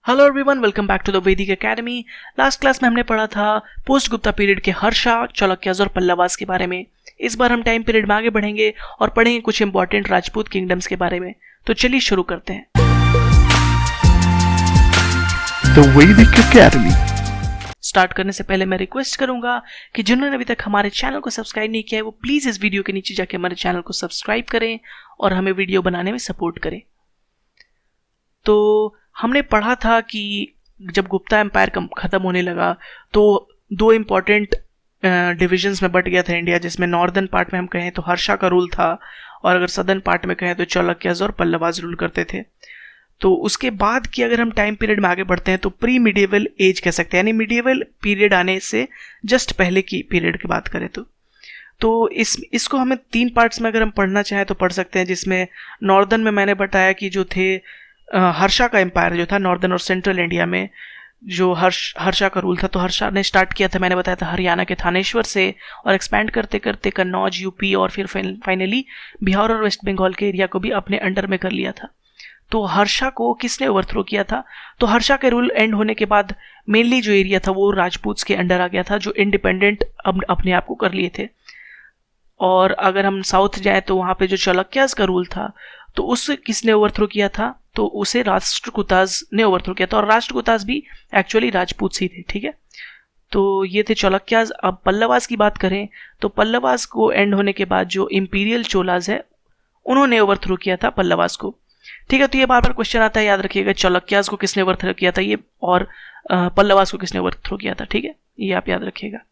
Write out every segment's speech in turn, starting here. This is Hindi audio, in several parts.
Hello everyone, welcome back to the Vedic academy. Last class में हमने पढ़ा था पोस्ट गुप्ता पीरियड के हर्षा, चालुक्याज और पल्लवास के बारे में। इस बार हम टाइम पीरियड में आगे बढ़ेंगे और पढ़ेंगे कुछ इंपॉर्टेंट राजपूत किंगडम्स के बारे में। तो चलिए शुरू करते हैं। The Vedic academy. स्टार्ट करने से पहले मैं रिक्वेस्ट करूंगा कि जिन्होंने अभी तक हमारे चैनल को सब्सक्राइब नहीं किया है वो प्लीज इस वीडियो के नीचे जाके हमारे चैनल को सब्सक्राइब करें और हमें वीडियो बनाने में सपोर्ट करें। तो हमने पढ़ा था कि जब गुप्ता एम्पायर खत्म होने लगा तो दो इम्पॉर्टेंट डिविजन्स में बट गया था इंडिया, जिसमें नॉर्दर्न पार्ट में हम कहें तो हर्षा का रूल था और अगर सदर्न पार्ट में कहें तो चालुक्याज और पल्लवास रूल करते थे। तो उसके बाद की अगर हम टाइम पीरियड में आगे बढ़ते हैं तो प्री मिडिएवल एज कह सकते हैं, यानी मिडिएवल पीरियड आने से जस्ट पहले की पीरियड की बात करें तो इसको हमें तीन पार्ट्स में अगर हम पढ़ना चाहें तो पढ़ सकते हैं, जिसमें नॉर्दर्न में मैंने बताया कि जो थे हर्षा का एम्पायर जो था नॉर्दर्न और सेंट्रल इंडिया में, जो हर्षा का रूल था। तो हर्षा ने स्टार्ट किया था, मैंने बताया था, हरियाणा के थानेश्वर से और एक्सपैंड करते करते कन्नौज, यूपी और फिर फाइनली बिहार और वेस्ट बंगाल के एरिया को भी अपने अंडर में कर लिया था। तो हर्षा को किसने ओवरथ्रो किया था? तो हर्षा के रूल एंड होने के बाद मेनली जो एरिया था वो राजपूत्स के अंडर आ गया था, जो इंडिपेंडेंट अपने आप को कर लिए थे। और अगर हम साउथ जाए तो वहाँ पे जो चालुक्याज का रूल था तो उस किसने ओवरथ्रो किया था? तो उसे राष्ट्रकूटाज ने ओवरथ्रो किया था, और राष्ट्रकूटाज भी एक्चुअली राजपूत ही थे। ठीक है, तो ये थे चालुक्याज। अब पल्लवास की बात करें तो पल्लवास को एंड होने के बाद जो इंपीरियल चोलाज है उन्होंने ओवरथ्रो किया था पल्लवास को। ठीक है, तो ये बार बार क्वेश्चन आता है, याद रखिएगा चालुक्याज को किसने ओवरथ्रो किया था ये, और पल्लवास को किसने ओवरथ्रो किया था। ठीक है, ये आप याद रखिएगा।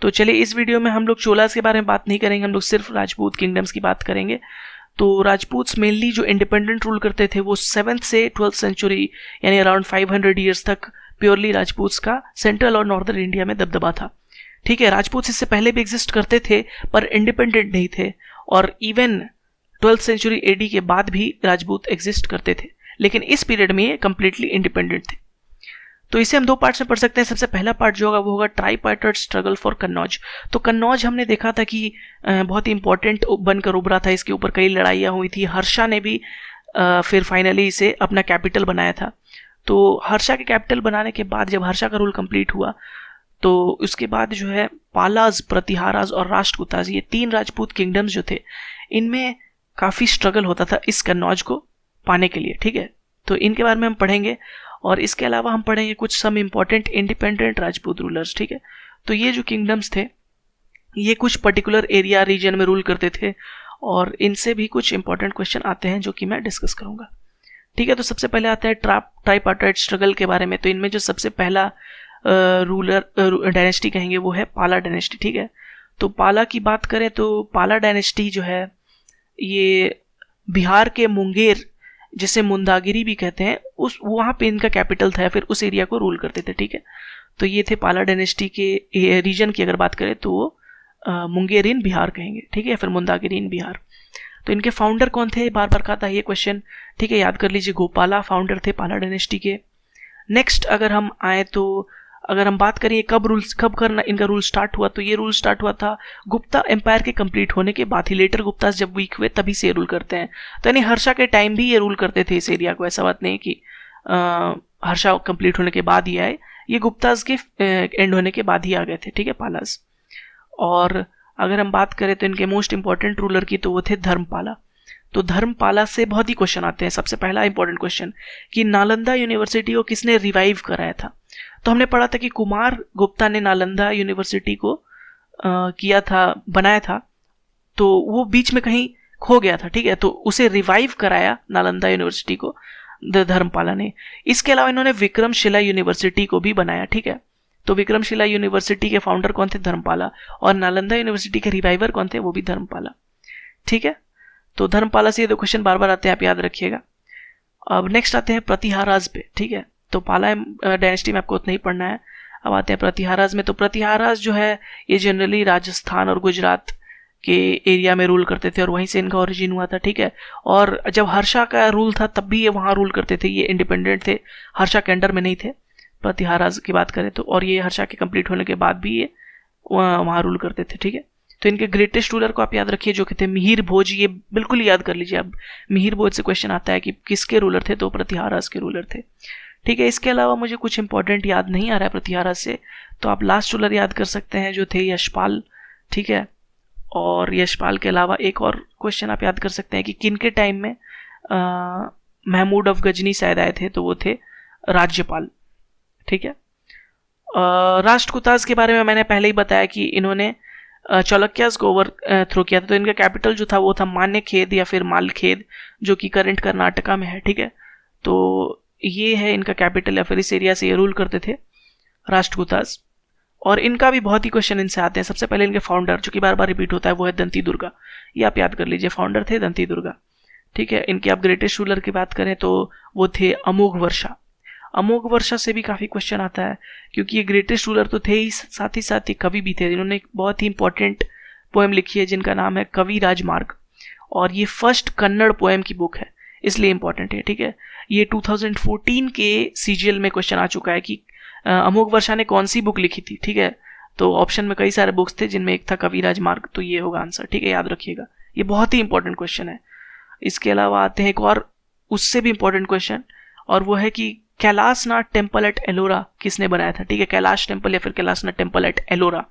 तो चलिए, इस वीडियो में हम लोग चोलाज के बारे में बात नहीं करेंगे, हम लोग सिर्फ राजपूत किंगडम्स की बात करेंगे। तो राजपूत्स मेनली जो इंडिपेंडेंट रूल करते थे वो 7th से 12th सेंचुरी यानी अराउंड 500 ईयर्स तक प्योरली राजपूत्स का सेंट्रल और नॉर्दर्न इंडिया में दबदबा था। ठीक है, राजपूत इससे पहले भी एग्जिस्ट करते थे पर इंडिपेंडेंट नहीं थे, और इवन 12th सेंचुरी एडी के बाद भी राजपूत एग्जिस्ट करते थे, लेकिन इस पीरियड में ये कंप्लीटली इंडिपेंडेंट थे। तो इसे हम दो पार्ट्स में पढ़ सकते हैं। सबसे पहला पार्ट जो होगा वो होगा ट्राइपार्टाइट स्ट्रगल फॉर कन्नौज। तो कन्नौज हमने देखा था कि बहुत ही इंपॉर्टेंट बनकर उभरा था, इसके ऊपर कई लड़ाइयाँ हुई थी। हर्षा ने भी फिर फाइनली इसे अपना कैपिटल बनाया था। तो हर्षा के कैपिटल बनाने के बाद जब हर्षा का रूल कंप्लीट हुआ तो उसके बाद जो है पालाज, प्रतिहाराज और राष्ट्रकूटाज, ये तीन राजपूत किंगडम्स जो थे इनमें काफ़ी स्ट्रगल होता था इस कन्नौज को पाने के लिए। ठीक है, तो इनके बारे में हम पढ़ेंगे, और इसके अलावा हम पढ़ेंगे कुछ some important independent Rajput rulers. ठीक है, तो ये जो किंगडम्स थे ये कुछ पर्टिकुलर एरिया रीजन में रूल करते थे, और इनसे भी कुछ इंपॉर्टेंट क्वेश्चन आते हैं जो कि मैं डिस्कस करूंगा। ठीक है, तो सबसे पहले आता है ट्राइपार्टाइट स्ट्रगल के बारे में। तो इनमें जो सबसे पहला रूलर डायनेस्टी कहेंगे वो है पाला डायनेस्टी। ठीक है, तो पाला की बात करें तो पाला डायनेस्टी जो है ये बिहार के मुंगेर, जिसे मुंदागिरी भी कहते हैं, उस वहाँ पे इनका कैपिटल था, फिर उस एरिया को रूल करते थे। ठीक है, तो ये थे पाला डायनेस्टी के रीजन की अगर बात करें तो वो मुंगेर इन बिहार कहेंगे। ठीक है, फिर मुंदागिरी इन बिहार। तो इनके फाउंडर कौन थे? बार बार आता है ये क्वेश्चन। ठीक है, याद कर लीजिए, गोपाला फाउंडर थे पाला डायनेस्टी के। नेक्स्ट अगर हम आए तो अगर हम बात करें कब करना इनका रूल स्टार्ट हुआ, तो ये रूल स्टार्ट हुआ था गुप्ता एम्पायर के कंप्लीट होने के बाद ही। लेटर गुप्तास जब वीक हुए तभी से रूल करते हैं। तो यानी हर्षा के टाइम भी ये रूल करते थे इस एरिया को, ऐसा बात नहीं कि हर्षा कंप्लीट होने के बाद ही आए, ये गुप्तास के एंड होने के बाद ही आ गए थे। ठीक है, पालास। और अगर हम बात करें तो इनके मोस्ट इंपॉर्टेंट रूलर की तो वो थे धर्मपाला। तो धर्मपाला से बहुत ही क्वेश्चन आते हैं। सबसे पहला इंपॉर्टेंट क्वेश्चन कि नालंदा यूनिवर्सिटी को किसने रिवाइव कराया था? तो हमने पढ़ा था कि कुमार गुप्ता ने नालंदा यूनिवर्सिटी को बनाया था, तो वो बीच में कहीं खो गया था। ठीक है, तो उसे रिवाइव कराया नालंदा यूनिवर्सिटी को धर्मपाला ने। इसके अलावा इन्होंने विक्रमशिला यूनिवर्सिटी को भी बनाया। ठीक है, तो विक्रमशिला यूनिवर्सिटी के फाउंडर कौन थे? धर्मपाला। और नालंदा यूनिवर्सिटी के रिवाइवर कौन थे? वो भी धर्मपाला। ठीक है, तो धर्मपाला से ये दो क्वेश्चन बार बार आते हैं, आप याद रखिएगा। अब नेक्स्ट आते हैं प्रतिहाराज पे। ठीक है, तो पाला डायनेस्टी में आपको उतना ही पढ़ना है। अब आते हैं प्रतिहाराज में। तो प्रतिहाराज जो है ये जनरली राजस्थान और गुजरात के एरिया में रूल करते थे, और वहीं से इनका ओरिजिन हुआ था। ठीक है, और जब हर्षा का रूल था तब भी ये वहाँ रूल करते थे, ये इंडिपेंडेंट थे, हर्षा के अंडर में नहीं थे प्रतिहाराज की बात करें तो। और ये हर्षा के कंप्लीट होने के बाद भी ये वहाँ रूल करते थे। ठीक है, तो इनके ग्रेटेस्ट रूलर को आप याद रखिए जो कि थे मिहिर भोज। ये बिल्कुल याद कर लीजिए, अब मिहिर भोज से क्वेश्चन आता है कि किसके रूलर थे, तो प्रतिहाराज के रूलर थे। ठीक है। इसके अलावा मुझे कुछ इंपॉर्टेंट याद नहीं आ रहा है प्रतिहारा से, तो आप लास्ट रूलर याद कर सकते हैं जो थे यशपाल, ठीक है। और यशपाल के अलावा एक और क्वेश्चन आप याद कर सकते हैं कि किन के टाइम में महमूद ऑफ गजनी शायद आए थे, तो वो थे राज्यपाल, ठीक है। राष्ट्रकूटास के बारे में मैंने पहले ही बताया कि इन्होंने चालुक्यास को ओवर थ्रो किया था, तो इनका कैपिटल जो था वो था मान्यखेद या फिर मालखेद, जो कि करंट कर्नाटका में है, ठीक है। तो ये है इनका कैपिटल, या फिर इस एरिया से ये रूल करते थे राष्ट्रकूटास। और इनका भी बहुत ही क्वेश्चन इनसे आते हैं। सबसे पहले इनके फाउंडर, जो कि बार बार रिपीट होता है, वो है दंती दुर्गा। ये आप याद कर लीजिए, फाउंडर थे दंती दुर्गा, ठीक है। इनके आप ग्रेटेस्ट रूलर की बात करें तो वो थे अमोघ वर्षा। अमोघ वर्षा से भी काफ़ी क्वेश्चन आता है, क्योंकि ये ग्रेटेस्ट रूलर तो थे ही साथ ही कवि भी थे। इन्होंने एक बहुत ही इंपॉर्टेंट पोएम लिखी है जिनका नाम है कवि राजमार्ग, और ये फर्स्ट कन्नड़ पोएम की बुक है, इसलिए इंपॉर्टेंट है, ठीक है। ये 2014 के सीजीएल में क्वेश्चन आ चुका है कि अमोघ वर्षा ने कौन सी बुक लिखी थी, ठीक है। तो ऑप्शन में कई सारे बुक्स थे जिनमें एक था कवि राजमार्ग, तो ये होगा आंसर, ठीक है, याद रखिएगा, ये बहुत ही इंपॉर्टेंट क्वेश्चन है। इसके अलावा आते हैं एक और उससे भी इंपॉर्टेंट क्वेश्चन, और वो है कि कैलाशनाथ टेम्पल एट एलोरा किसने बनाया था, ठीक है। कैलाश टेम्पल या फिर कैलाशनाथ टेम्पल एट एलोरा,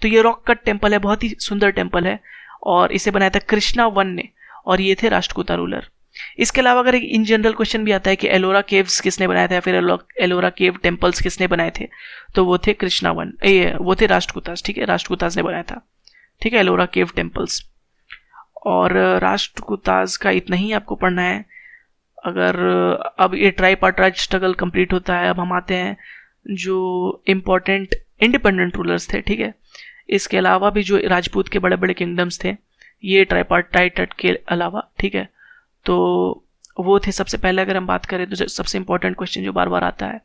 तो ये रॉक कट टेम्पल है, बहुत ही सुंदर टेम्पल है, और इसे बनाया था कृष्णा वन ने, और ये थे राष्ट्रकूटा रूलर। इसके अलावा अगर एक इन जनरल क्वेश्चन भी आता है कि एलोरा केव्स किसने बनाया था या फिर एलोरा केव टेम्पल्स किसने बनाए थे, तो वो थे कृष्णा वन, वो थे राष्ट्रकूटास, ठीक है, राष्ट्रकूटास ने बनाया था, ठीक है, एलोरा केव टेम्पल्स। और राष्ट्रकूटास का इतना ही आपको पढ़ना है। अगर अब ये ट्राइपार्टाइट स्ट्रगल कंप्लीट होता है, अब हम आते हैं जो इम्पोर्टेंट इंडिपेंडेंट रूलर्स थे, ठीक है। इसके अलावा भी जो राजपूत के बड़े बड़े किंगडम्स थे, ये ट्राइपार्टाइट के अलावा, ठीक है, तो वो थे सबसे पहले अगर हम बात करें तो सबसे इंपॉर्टेंट क्वेश्चन जो बार बार आता है,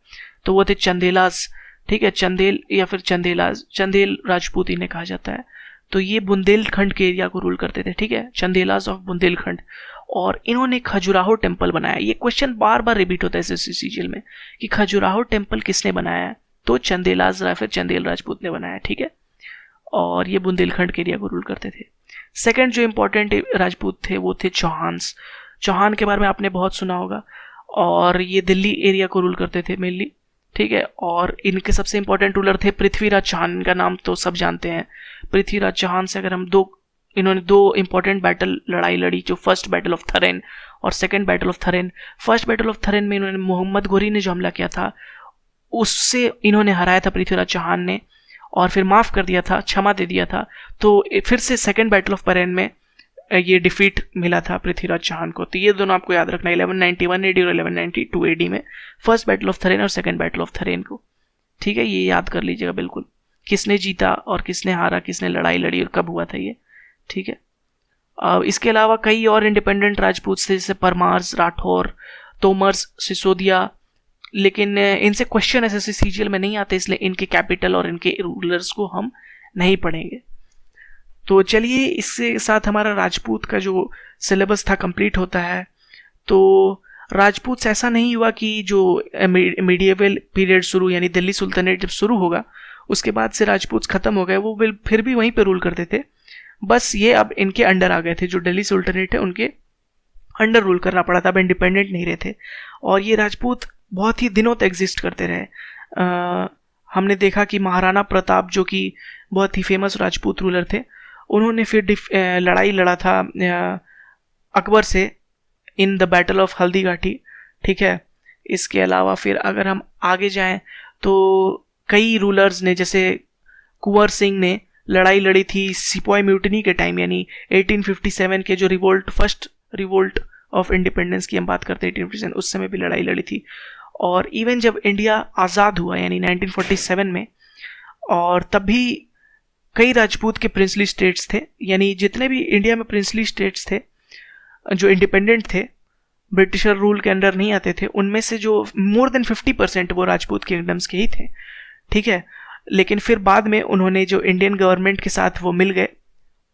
तो वो थे चंदेलास, ठीक है, चंदेल या फिर चंदेलास, चंदेल राजपूत इन्हें कहा जाता है। तो ये बुंदेलखंड के एरिया को रूल करते थे, ठीक है, चंदेलास ऑफ बुंदेलखंड। और इन्होंने खजुराहो टेम्पल बनाया। ये क्वेश्चन बार बार रिपीट होता है एसएससी सीजीएल में कि खजुराहो टेम्पल किसने बनाया है, तो चंदेलास या फिर चंदेल राजपूत ने बनाया, ठीक है। और ये बुंदेलखंड के एरिया को रूल करते थे। सेकंड जो इंपॉर्टेंट राजपूत थे वो थे चौहान्स। चौहान के बारे में आपने बहुत सुना होगा, और ये दिल्ली एरिया को रूल करते थे मेनली, ठीक है। और इनके सबसे इंपॉर्टेंट रूलर थे पृथ्वीराज चौहान, इनका नाम तो सब जानते हैं। पृथ्वीराज चौहान से अगर हम इन्होंने दो इंपॉर्टेंट बैटल लड़ाई लड़ी, जो फर्स्ट बैटल ऑफ थरेन और second battle of Tarain. First battle of Tarain में इन्होंने मोहम्मद घोरी ने जो हमला किया था उससे इन्होंने हराया था पृथ्वीराज चौहान ने, और फिर माफ़ कर दिया था, क्षमा दे दिया था। तो फिर से सेकंड बैटल ऑफ परेन में ये डिफीट मिला था पृथ्वीराज चौहान को। तो ये दोनों आपको याद रखना, 1191 एडी और 1192 एडी में फर्स्ट बैटल ऑफ थरेन और सेकंड बैटल ऑफ थरेन को, ठीक है, ये याद कर लीजिएगा बिल्कुल, किसने जीता और किसने हारा, किसने लड़ाई लड़ी और कब हुआ था ये, ठीक है। इसके अलावा कई और इंडिपेंडेंट राजपूत थे, जैसे परमार्स, राठौर, तोमर्स, सिसोदिया, लेकिन इनसे क्वेश्चन एसएससी सीजीएल में नहीं आते, इसलिए इनके कैपिटल और इनके रूलर्स को हम नहीं पढ़ेंगे। तो चलिए, इसके साथ हमारा राजपूत का जो सिलेबस था कंप्लीट होता है। तो राजपूत से ऐसा नहीं हुआ कि जो मीडिएवल पीरियड शुरू, यानी दिल्ली सुल्तानेट जब शुरू होगा उसके बाद से राजपूत खत्म हो गए, वो फिर भी वहीं पे रूल करते थे, बस ये अब इनके अंडर आ गए थे। जो दिल्ली सुल्तानेट है उनके अंडर रूल करना पड़ा था, अब इंडिपेंडेंट नहीं रहे थे। और ये राजपूत बहुत ही दिनों तक एग्जिस्ट करते रहे। हमने देखा कि महाराणा प्रताप जो कि बहुत ही फेमस राजपूत रूलर थे, उन्होंने फिर लड़ाई लड़ा था अकबर से in the battle of Haldighati, ठीक है। इसके अलावा फिर अगर हम आगे जाएं तो कई रूलर्स ने, जैसे कुंवर सिंह ने लड़ाई लड़ी थी सिपाही म्यूटनी के टाइम, यानी 1857 के जो revolt, first revolt of independence की हम बात करते हैं 1857, उस समय भी लड़ाई लड़ी थी। और इवन जब इंडिया आज़ाद हुआ यानी 1947 में, और तब भी कई राजपूत के प्रिंसली स्टेट्स थे, यानी जितने भी इंडिया में प्रिंसली स्टेट्स थे जो इंडिपेंडेंट थे, ब्रिटिशर रूल के अंडर नहीं आते थे, उनमें से जो मोर देन 50% वो राजपूत किंगडम्स के ही थे, ठीक है। लेकिन फिर बाद में उन्होंने जो इंडियन गवर्नमेंट के साथ वो मिल गए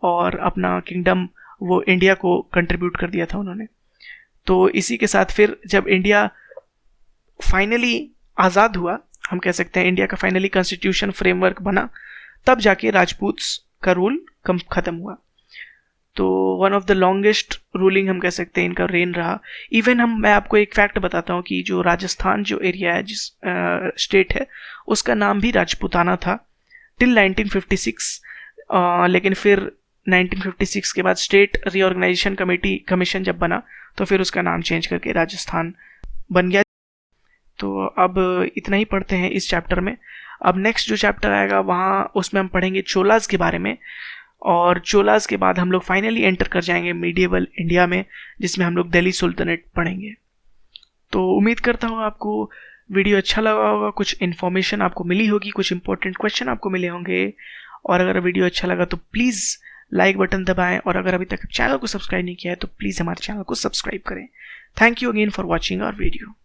और अपना किंगडम वो इंडिया को कंट्रीब्यूट कर दिया था उन्होंने। तो इसी के साथ फिर जब इंडिया फाइनली आज़ाद हुआ, हम कह सकते हैं इंडिया का फाइनली कॉन्स्टिट्यूशन फ्रेमवर्क बना, तब जाके राजपूत का रूल खत्म हुआ। तो one of the longest ruling हम कह सकते हैं इनका रेन रहा। इवन मैं आपको एक फैक्ट बताता हूँ कि जो राजस्थान जो एरिया है, जिस स्टेट है, उसका नाम भी राजपूताना था टिल 1956। लेकिन फिर 1956 के बाद स्टेट रीऑर्गेनाइजेशन कमीशन जब बना तो फिर उसका नाम चेंज करके राजस्थान बन गया। तो अब इतना ही पढ़ते हैं इस चैप्टर में। अब नेक्स्ट जो चैप्टर आएगा वहाँ उसमें हम पढ़ेंगे चोलास के बारे में, और चोलास के बाद हम लोग फाइनली एंटर कर जाएंगे मीडिएवल इंडिया में, जिसमें हम लोग दिल्ली सुल्तानेट पढ़ेंगे। तो उम्मीद करता हूँ आपको वीडियो अच्छा लगा होगा, कुछ इन्फॉर्मेशन आपको मिली होगी, कुछ इंपॉर्टेंट क्वेश्चन आपको मिले होंगे। और अगर वीडियो अच्छा लगा तो प्लीज़ लाइक बटन दबाएं, और अगर अभी तक चैनल को सब्सक्राइब नहीं किया है तो प्लीज़ हमारे चैनल को सब्सक्राइब करें। Thank you again for watching our video.